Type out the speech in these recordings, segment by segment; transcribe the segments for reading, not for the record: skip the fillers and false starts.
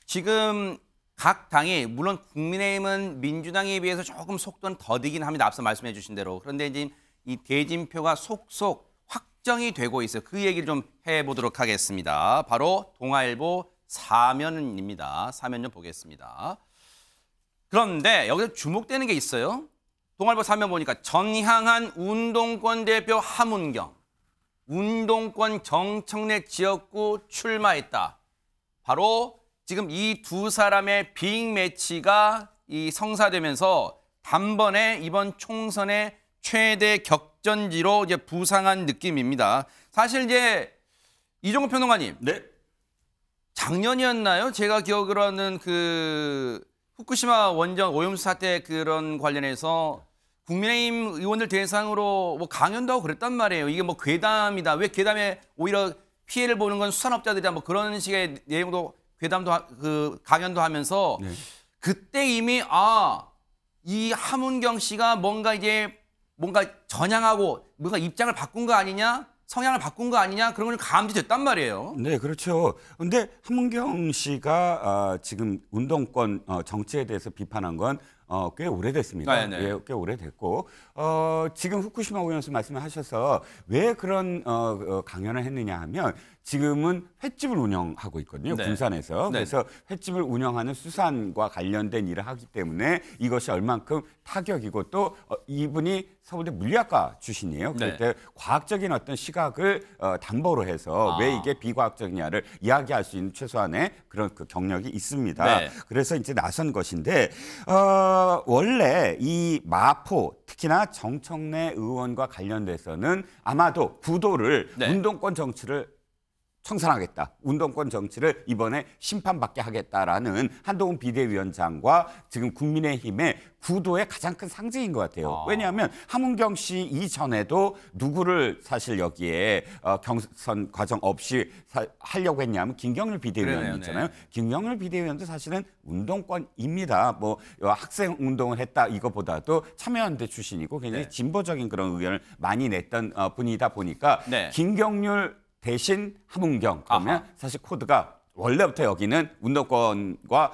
지금 각 당이 물론 국민의힘은 민주당에 비해서 조금 속도는 더디긴 합니다. 앞서 말씀해 주신 대로. 그런데 이제 이 대진표가 속속 확정이 되고 있어요. 그 얘기를 좀 해보도록 하겠습니다. 바로 동아일보 사면입니다. 사면 좀 보겠습니다. 그런데 여기서 주목되는 게 있어요. 동아일보 사면 보니까 전향한 운동권 대표 함은경, 운동권 정청래 지역구 출마했다. 바로 지금 이 두 사람의 빅매치가 성사되면서 단번에 이번 총선의 최대 격전지로 이제 부상한 느낌입니다. 사실 이제 이종호 평론가님, 네. 작년이었나요? 제가 기억으로 하는 그 후쿠시마 원전 오염수 사태 그런 관련해서 국민의힘 의원들 대상으로 뭐 강연도 하고 그랬단 말이에요. 이게 뭐 괴담이다. 왜 괴담에 오히려 피해를 보는 건 수산업자들이다. 뭐 그런 식의 내용도 괴담도 강연도 하면서 네. 그때 이미 이 함은경 씨가 뭔가 전향하고 뭔가 입장을 바꾼 거 아니냐? 성향을 바꾼 거 아니냐? 그런 걸 감지됐단 말이에요. 네, 그렇죠. 근데 함은경 씨가 지금 운동권 정치에 대해서 비판한 건 꽤 오래됐습니다. 네. 꽤 오래됐고 지금 후쿠시마 오염수 말씀하셔서 왜 그런 강연을 했느냐 하면 지금은 횟집을 운영하고 있거든요. 네. 군산에서. 네. 그래서 횟집을 운영하는 수산과 관련된 일을 하기 때문에 이것이 얼만큼 타격이고 또 이분이 서울대 물리학과 출신이에요. 네. 그럴 때 과학적인 어떤 시각을 담보로 해서 왜 이게 비과학적이냐를 이야기할 수 있는 최소한의 그런 그 경력이 있습니다. 네. 그래서 이제 나선 것인데 원래 이 마포 특히나 정청래 의원과 관련돼서는 아마도 구도를 네. 운동권 정치를 청산하겠다. 운동권 정치를 이번에 심판받게 하겠다라는 한동훈 비대위원장과 지금 국민의힘의 구도의 가장 큰 상징인 것 같아요. 왜냐하면 함은경 씨 이전에도 누구를 사실 여기에 경선 과정 없이 하려고 했냐면 김경률 비대위원 있잖아요. 네. 김경률 비대위원도 사실은 운동권입니다. 뭐 학생 운동을 했다 이거보다도 참여연대 출신이고 굉장히 네. 진보적인 그런 의견을 많이 냈던 분이다 보니까 네. 김경률 대신 함은경 그러면 사실 코드가 원래부터 여기는 운동권과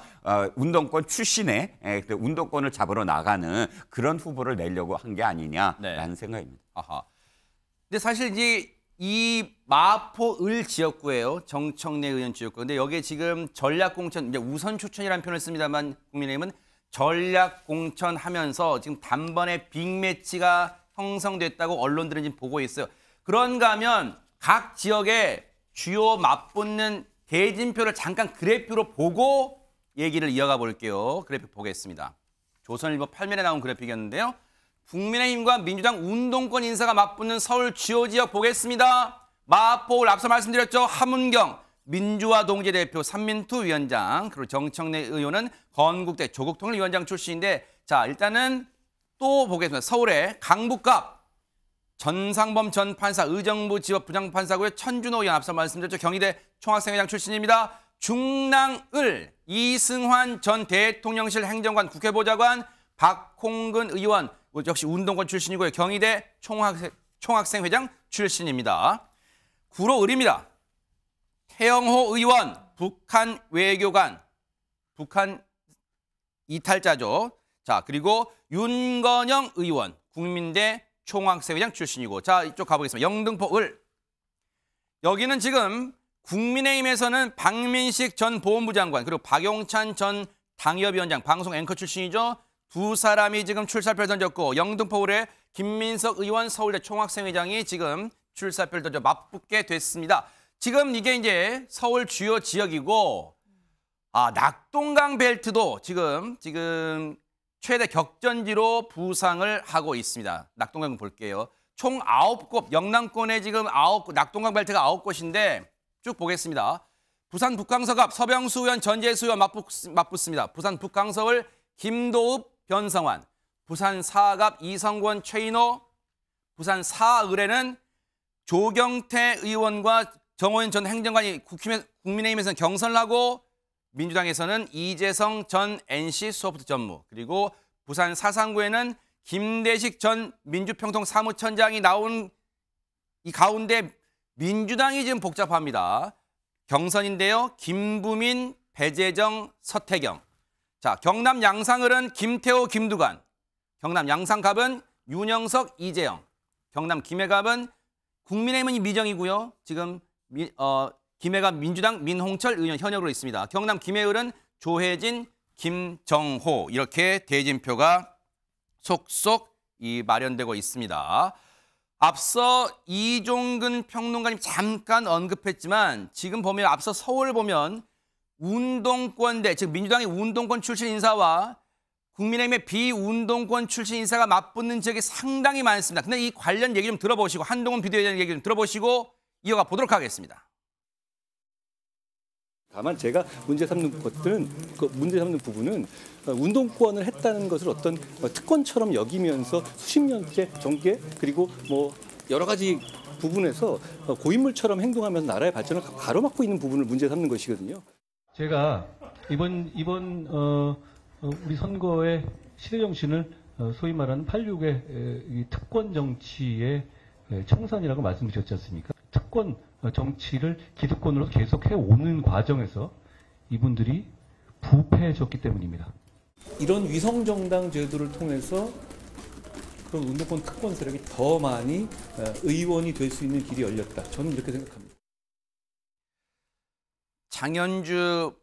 운동권 출신의 운동권을 잡으러 나가는 그런 후보를 내려고 한 게 아니냐라는 생각입니다. 근데 사실 이제 이 마포 을 지역구예요. 정청래 의원 지역구. 근데 여기에 지금 전략공천, 이제 우선 추천이라는 표현을 씁니다만 국민의힘은 전략공천 하면서 지금 단번에 빅매치가 형성됐다고 언론들은 지금 보고 있어요. 그런가 하면 각 지역의 주요 맞붙는 대진표를 잠깐 그래프로 보고 얘기를 이어가 볼게요. 그래프 보겠습니다. 조선일보 8면에 나온 그래픽이었는데요. 국민의힘과 민주당 운동권 인사가 맞붙는 서울 주요 지역 보겠습니다. 마포를 앞서 말씀드렸죠. 함은경 민주화 동제 대표 삼민투 위원장, 그리고 정청래 의원은 건국대 조국통일위원장 출신인데, 자 일단은 또 보겠습니다. 서울의 강북갑 전상범 전 판사, 의정부 지법 부장판사고의 천준호 의원 앞서 말씀드렸죠. 경희대 총학생회장 출신입니다. 중랑을 이승환 전 대통령실 행정관 국회보좌관, 박홍근 의원 역시 운동권 출신이고요. 경희대 총학생회장 출신입니다. 구로을입니다. 태영호 의원 북한 외교관, 북한 이탈자죠. 자 그리고 윤건영 의원 국민대 총학생회장 출신이고, 자 이쪽 가보겠습니다. 영등포을. 여기는 지금 국민의힘에서는 박민식 전 보훈부 장관 그리고 박용찬 전 당협위원장 방송 앵커 출신이죠. 두 사람이 지금 출사표를 던졌고, 영등포을에 김민석 의원 서울대 총학생회장이 지금 출사표를 던져 맞붙게 됐습니다. 지금 이게 이제 서울 주요 지역이고, 낙동강 벨트도 지금 최대 격전지로 부상을 하고 있습니다. 낙동강 볼게요. 총 9곳, 영남권에 지금 낙동강 벨트가 9곳인데 쭉 보겠습니다. 부산 북강서갑 서병수 의원, 전재수 의원 맞붙습니다. 부산 북강서을 김도읍, 변성환, 부산 사갑 이성권, 최인호, 부산 사을에는 조경태 의원과 정호연 전 행정관이 국민의힘에서는 경선을 하고, 민주당에서는 이재성 전 NC 소프트 전무, 그리고 부산 사상구에는 김대식 전 민주평통 사무처장이 나온 이 가운데 민주당이 지금 복잡합니다. 경선인데요. 김부민, 배재정, 서태경. 자, 경남 양상을은 김태호, 김두관. 경남 양상갑은 윤영석, 이재영. 경남 김해갑은 국민의힘은 미정이고요. 지금 김해갑 민주당 민홍철 의원 현역으로 있습니다. 경남 김해을은 조혜진, 김정호 이렇게 대진표가 속속 마련되고 있습니다. 앞서 이종근 평론가님 잠깐 언급했지만 지금 보면 앞서 서울 보면 운동권대, 즉 민주당의 운동권 출신 인사와 국민의힘의 비운동권 출신 인사가 맞붙는 지역이 상당히 많습니다. 근데 이 관련 얘기 좀 들어보시고 한동훈 비대위원장 얘기 좀 들어보시고 이어가 보도록 하겠습니다. 다만 제가 문제 삼는 부분은 운동권을 했다는 것을 어떤 특권처럼 여기면서 수십 년째 정계 그리고 뭐 여러 가지 부분에서 고인물처럼 행동하면서 나라의 발전을 가로막고 있는 부분을 문제 삼는 것이거든요. 제가 이번 우리 선거의 시대 정신을 소위 말하는 86의 특권 정치의 청산이라고 말씀드렸지 않습니까? 특권 정치를 기득권으로 계속해 오는 과정에서 이분들이 부패해졌기 때문입니다. 이런 위성정당 제도를 통해서 그런 운동권 특권 세력이 더 많이 의원이 될 수 있는 길이 열렸다. 저는 이렇게 생각합니다. 장현주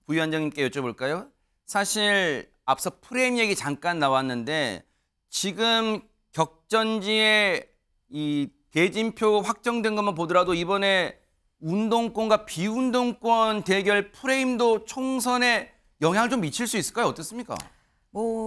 부위원장님께 여쭤볼까요? 사실 앞서 프레임 얘기 잠깐 나왔는데 지금 격전지에 이 대진표 확정된 것만 보더라도 이번에 운동권과 비운동권 대결 프레임도 총선에 영향을 좀 미칠 수 있을까요? 어떻습니까?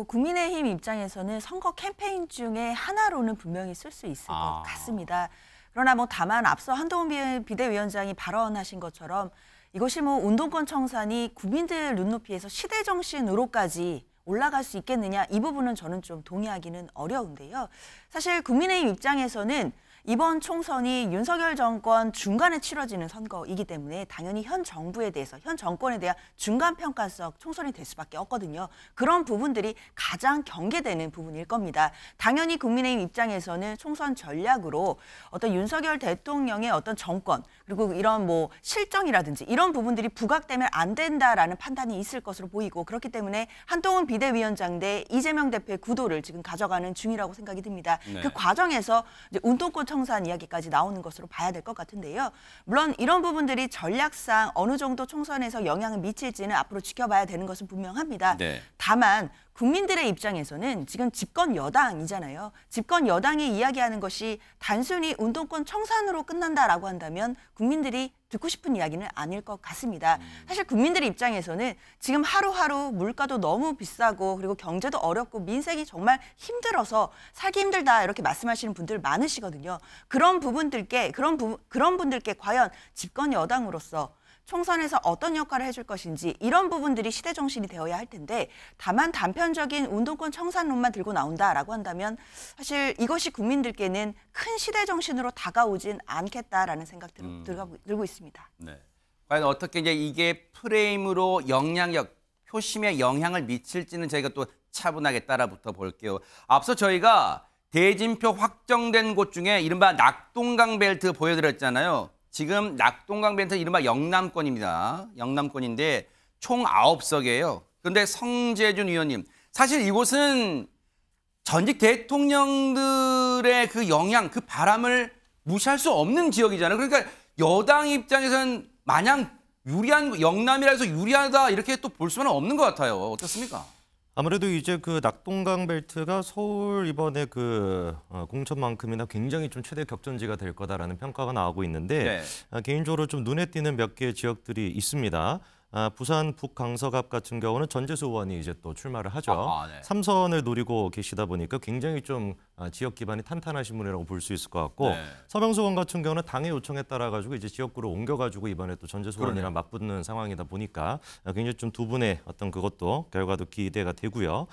국민의힘 입장에서는 선거 캠페인 중에 하나로는 분명히 쓸 수 있을 것 같습니다. 그러나 다만 앞서 한동훈 비대위원장이 발언하신 것처럼 이것이 운동권 청산이 국민들 눈높이에서 시대 정신으로까지 올라갈 수 있겠느냐, 이 부분은 저는 좀 동의하기는 어려운데요. 사실 국민의힘 입장에서는 이번 총선이 윤석열 정권 중간에 치러지는 선거이기 때문에 당연히 현 정부에 대해서, 현 정권에 대한 중간평가성 총선이 될 수밖에 없거든요. 그런 부분들이 가장 경계되는 부분일 겁니다. 당연히 국민의힘 입장에서는 총선 전략으로 어떤 윤석열 대통령의 어떤 정권, 그리고 이런 실정이라든지 이런 부분들이 부각되면 안 된다라는 판단이 있을 것으로 보이고, 그렇기 때문에 한동훈 비대위원장 대 이재명 대표의 구도를 지금 가져가는 중이라고 생각이 듭니다. 네. 그 과정에서 이제 운동권 청산 이야기까지 나오는 것으로 봐야 될 것 같은데요. 물론 이런 부분들이 전략상 어느 정도 총선에서 영향을 미칠지는 앞으로 지켜봐야 되는 것은 분명합니다. 네. 다만 국민들의 입장에서는 지금 집권 여당이잖아요. 집권 여당이 이야기하는 것이 단순히 운동권 청산으로 끝난다라고 한다면 국민들이 듣고 싶은 이야기는 아닐 것 같습니다. 사실 국민들의 입장에서는 지금 하루하루 물가도 너무 비싸고 그리고 경제도 어렵고 민생이 정말 힘들어서 살기 힘들다 이렇게 말씀하시는 분들 많으시거든요. 그런 분들께 과연 집권 여당으로서 총선에서 어떤 역할을 해줄 것인지 이런 부분들이 시대 정신이 되어야 할 텐데, 다만 단편적인 운동권 청산론만 들고 나온다라고 한다면 사실 이것이 국민들께는 큰 시대 정신으로 다가오진 않겠다라는 생각 들고 있습니다. 네. 과연 어떻게 이게 프레임으로 표심에 영향을 미칠지는 저희가 또 차분하게 따라붙어 볼게요. 앞서 저희가 대진표 확정된 곳 중에 이른바 낙동강 벨트 보여드렸잖아요. 지금 낙동강 벨트 이른바 영남권입니다. 영남권인데 총 9석이에요. 그런데 성재준 의원님, 사실 이곳은 전직 대통령들의 그 영향, 그 바람을 무시할 수 없는 지역이잖아요. 그러니까 여당 입장에서는 마냥 유리한, 영남이라 해서 유리하다 이렇게 또 볼 수는 없는 것 같아요. 어떻습니까? 아무래도 이제 그 낙동강 벨트가 서울 이번에 공천만큼이나 굉장히 좀 최대 격전지가 될 거다라는 평가가 나오고 있는데, 개인적으로 좀 눈에 띄는 몇 개의 지역들이 있습니다. 부산 북강서갑 같은 경우는 전재수 의원이 이제 또 출마를 하죠. 네. 3선을 노리고 계시다 보니까 굉장히 좀 지역 기반이 탄탄하신 분이라고 볼 수 있을 것 같고, 네. 서명수 의원 같은 경우는 당의 요청에 따라 가지고 이제 지역구로 옮겨가지고 이번에 또 전재수 의원이랑 맞붙는 상황이다 보니까 굉장히 좀 두 분의 어떤 그것도 결과도 기대가 되고요.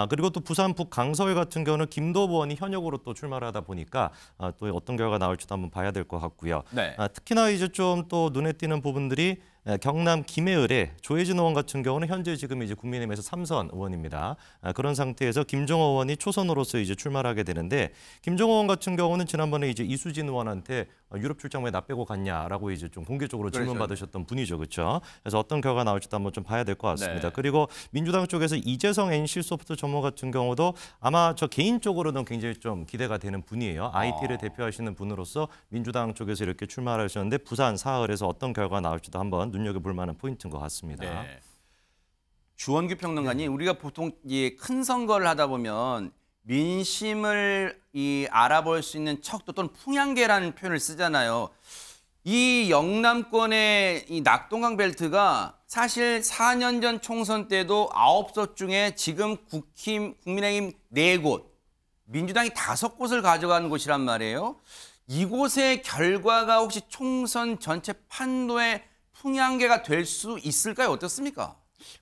그리고 또 부산 북강서울 같은 경우는 김도부 의원이 현역으로 또 출마를 하다 보니까 또 어떤 결과가 나올지도 한번 봐야 될 것 같고요. 네. 특히나 이제 좀 또 눈에 띄는 부분들이 경남 김해을의 조혜진 의원 같은 경우는 현재 지금 이제 국민의힘에서 3선 의원입니다. 그런 상태에서 김종호 의원이 초선으로서 이제 출마를 하게 되는데, 김종호 의원 같은 경우는 지난번에 이제 이수진 의원한테 유럽 출장 왜 나 빼고 갔냐라고 이제 좀 공개적으로 그렇죠. 질문받으셨던 분이죠, 그렇죠? 그래서 어떤 결과 나올지도 한번 좀 봐야 될 것 같습니다. 네. 그리고 민주당 쪽에서 이재성 NC소프트 전무 같은 경우도 아마 저 개인적으로는 굉장히 좀 기대가 되는 분이에요. IT를 대표하시는 분으로서 민주당 쪽에서 이렇게 출마하셨는데 부산 사흘에서 어떤 결과 나올지도 한번 눈여겨볼 만한 포인트인 것 같습니다. 네. 주원규 평론가님, 우리가 보통 이 큰 선거를 하다 보면 민심을 알아볼 수 있는 척도 또는 풍향계라는 표현을 쓰잖아요. 이 영남권의 이 낙동강 벨트가 사실 4년 전 총선 때도 9곳 중에 지금 국민의힘 4곳, 민주당이 5곳을 가져간 곳이란 말이에요. 이곳의 결과가 혹시 총선 전체 판도의 풍향계가 될 수 있을까요? 어떻습니까?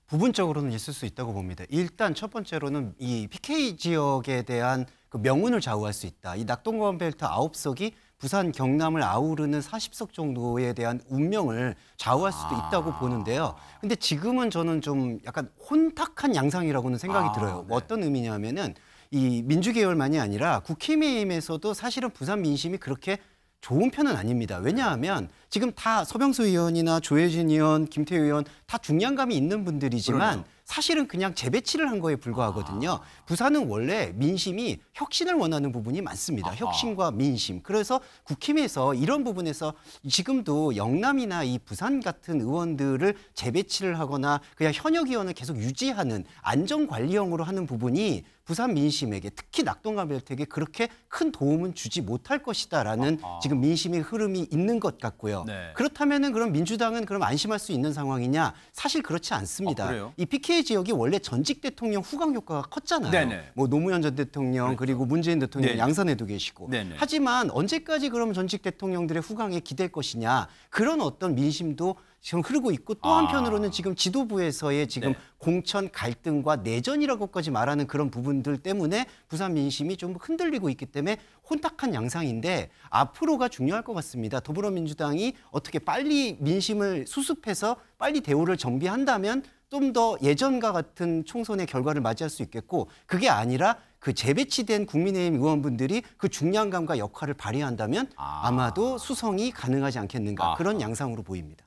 부분적으로는 있을 수 있다고 봅니다. 일단 첫 번째로는 이 PK 지역에 대한 그 명운을 좌우할 수 있다. 이 낙동강 벨트 9석이 부산 경남을 아우르는 40석 정도에 대한 운명을 좌우할 수도 있다고 보는데요. 근데 지금은 저는 좀 약간 혼탁한 양상이라고는 생각이 들어요. 네. 어떤 의미냐면은 이 민주계열만이 아니라 국힘의힘에서도 사실은 부산 민심이 그렇게 좋은 편은 아닙니다. 왜냐하면 지금 다 서병수 의원이나 조혜진 의원, 김태우 의원 다 중량감이 있는 분들이지만 그러네요. 사실은 그냥 재배치를 한 거에 불과하거든요. 부산은 원래 민심이 혁신을 원하는 부분이 많습니다. 혁신과 민심. 그래서 국힘에서 이런 부분에서 지금도 영남이나 이 부산 같은 의원들을 재배치를 하거나 그냥 현역 의원을 계속 유지하는 안정관리형으로 하는 부분이 부산 민심에게 특히 낙동강 벨트에게 그렇게 큰 도움은 주지 못할 것이다라는 지금 민심의 흐름이 있는 것 같고요. 네. 그렇다면은 그럼 민주당은 그럼 안심할 수 있는 상황이냐? 사실 그렇지 않습니다. 그래요? 이 PK 지역이 원래 전직 대통령 후광 효과가 컸잖아요. 네네. 뭐 노무현 전 대통령 그리고 문재인 대통령 네네. 양산에도 계시고. 네네. 하지만 언제까지 그럼 전직 대통령들의 후광에 기댈 것이냐? 그런 어떤 민심도 지금 흐르고 있고 또 한편으로는 지금 지도부에서의 지금 네. 공천 갈등과 내전이라고까지 말하는 그런 부분들 때문에 부산 민심이 좀 흔들리고 있기 때문에 혼탁한 양상인데 앞으로가 중요할 것 같습니다. 더불어민주당이 어떻게 빨리 민심을 수습해서 빨리 대우를 정비한다면 좀 더 예전과 같은 총선의 결과를 맞이할 수 있겠고 그게 아니라 그 재배치된 국민의힘 의원분들이 그 중량감과 역할을 발휘한다면 아마도 수성이 가능하지 않겠는가 그런 양상으로 보입니다.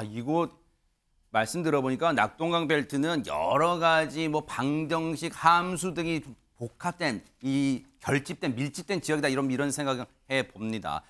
이곳 말씀 들어보니까 낙동강 벨트는 여러 가지 뭐 방정식, 함수 등이 복합된 이 결집된 밀집된 지역이다 이런 생각을 해 봅니다.